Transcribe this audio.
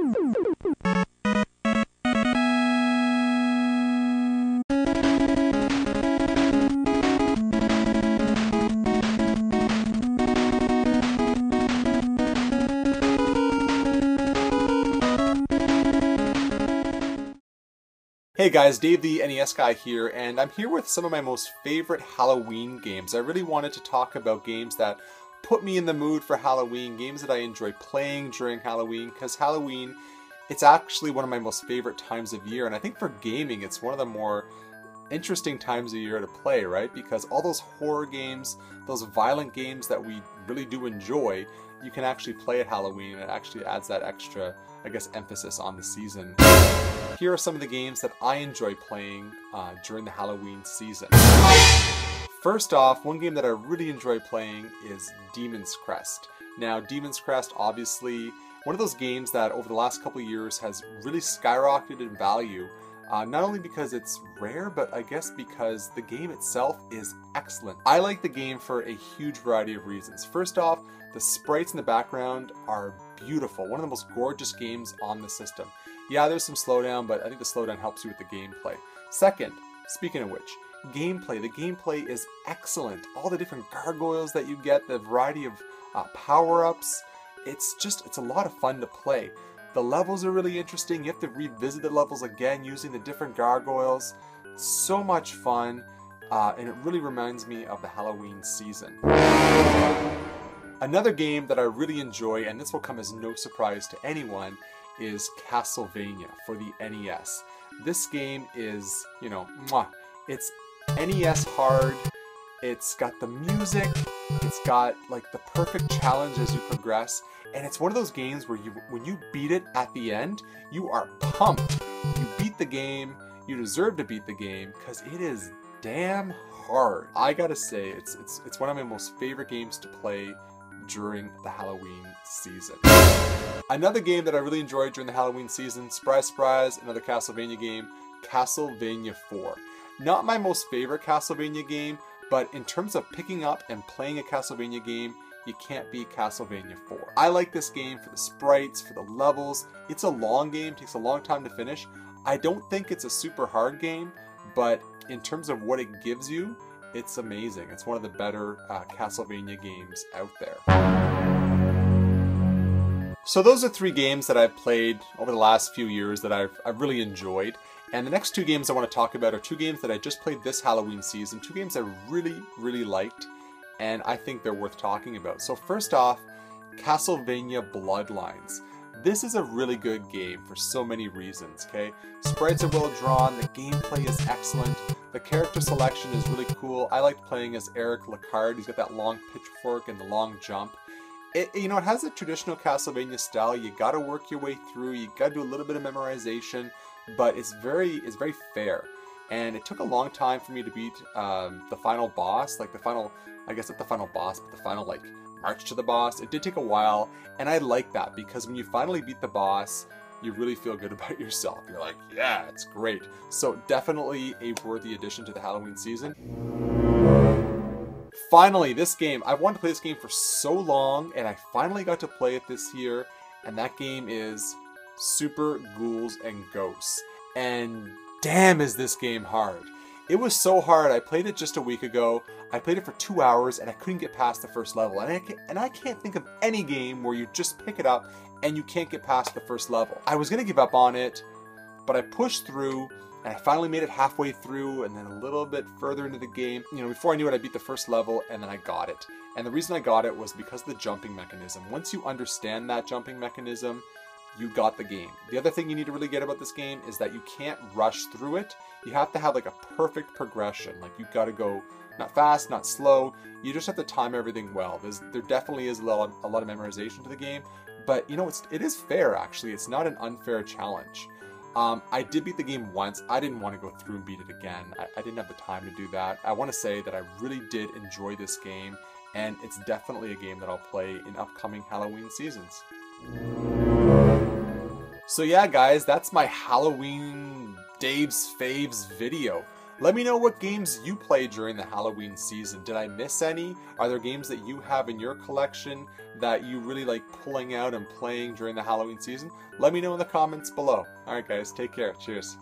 Hey guys, Dave the NES guy here, and I'm here with some of my most favorite Halloween games. I really wanted to talk about games that put me in the mood for Halloween, games that I enjoy playing during Halloween, because Halloween, it's actually one of my most favorite times of year, and I think for gaming, it's one of the more interesting times of year to play, right? Because all those horror games, those violent games that we really do enjoy, you can actually play at Halloween, and it actually adds that extra, I guess, emphasis on the season. Here are some of the games that I enjoy playing during the Halloween season. First off, one game that I really enjoy playing is Demon's Crest. Now, Demon's Crest, obviously, one of those games that over the last couple of years has really skyrocketed in value. Not only because it's rare, but I guess because the game itself is excellent. I like the game for a huge variety of reasons. First off, the sprites in the background are beautiful. One of the most gorgeous games on the system. Yeah, there's some slowdown, but I think the slowdown helps you with the gameplay. Second, speaking of which, gameplay. The gameplay is excellent. All the different gargoyles that you get, the variety of power-ups, it's a lot of fun to play. The levels are really interesting. You have to revisit the levels again using the different gargoyles. So much fun, and it really reminds me of the Halloween season. Another game that I really enjoy, and this will come as no surprise to anyone, is Castlevania for the NES. This game is, you know, it's NES hard, it's got the music, it's got like the perfect challenge as you progress, and it's one of those games where when you beat it at the end, you are pumped. You beat the game, you deserve to beat the game, because it is damn hard. I gotta say, it's one of my most favorite games to play during the Halloween season. Another game that I really enjoyed during the Halloween season, surprise surprise, another Castlevania game, Castlevania IV. Not my most favorite Castlevania game, but in terms of picking up and playing a Castlevania game, you can't beat Castlevania IV. I like this game for the sprites, for the levels. It's a long game, takes a long time to finish. I don't think it's a super hard game, but in terms of what it gives you, it's amazing. It's one of the better Castlevania games out there. So those are three games that I've played over the last few years that I've really enjoyed. And the next two games I want to talk about are two games that I just played this Halloween season. Two games I really liked, and I think they're worth talking about. So first off, Castlevania Bloodlines. This is a really good game for so many reasons, okay? Sprites are well drawn, the gameplay is excellent, the character selection is really cool. I liked playing as Eric Lacard. He's got that long pitchfork and the long jump. It has a traditional Castlevania style. You gotta work your way through, you gotta do a little bit of memorization, but it's very fair. And it took a long time for me to beat the final boss, like the final, I guess not the final boss, but the final like march to the boss. It did take a while, and I like that because when you finally beat the boss, you really feel good about yourself. You're like, yeah, it's great. So definitely a worthy addition to the Halloween season. Finally, this game, I've wanted to play this game for so long, and I finally got to play it this year, and that game is Super Ghouls and Ghosts. And damn is this game hard. It was so hard. I played it just a week ago. I played it for 2 hours and I couldn't get past the first level. And I can't think of any game where you just pick it up and you can't get past the first level. I was gonna give up on it, but I pushed through and I finally made it halfway through and then a little bit further into the game. You know, before I knew it, I beat the first level and then I got it. And the reason I got it was because of the jumping mechanism. Once you understand that jumping mechanism, you got the game. The other thing you need to really get about this game is that you can't rush through it. You have to have like a perfect progression. Like you gotta go not fast, not slow. You just have to time everything well. There definitely is a lot of memorization to the game, but you know, it is fair actually. It's not an unfair challenge. I did beat the game once. I didn't want to go through and beat it again. I didn't have the time to do that. I want to say that I really did enjoy this game, and it's definitely a game that I'll play in upcoming Halloween seasons. So yeah, guys, that's my Halloween Dave's Faves video. Let me know what games you play during the Halloween season. Did I miss any? Are there games that you have in your collection that you really like pulling out and playing during the Halloween season? Let me know in the comments below. Alright guys, take care. Cheers.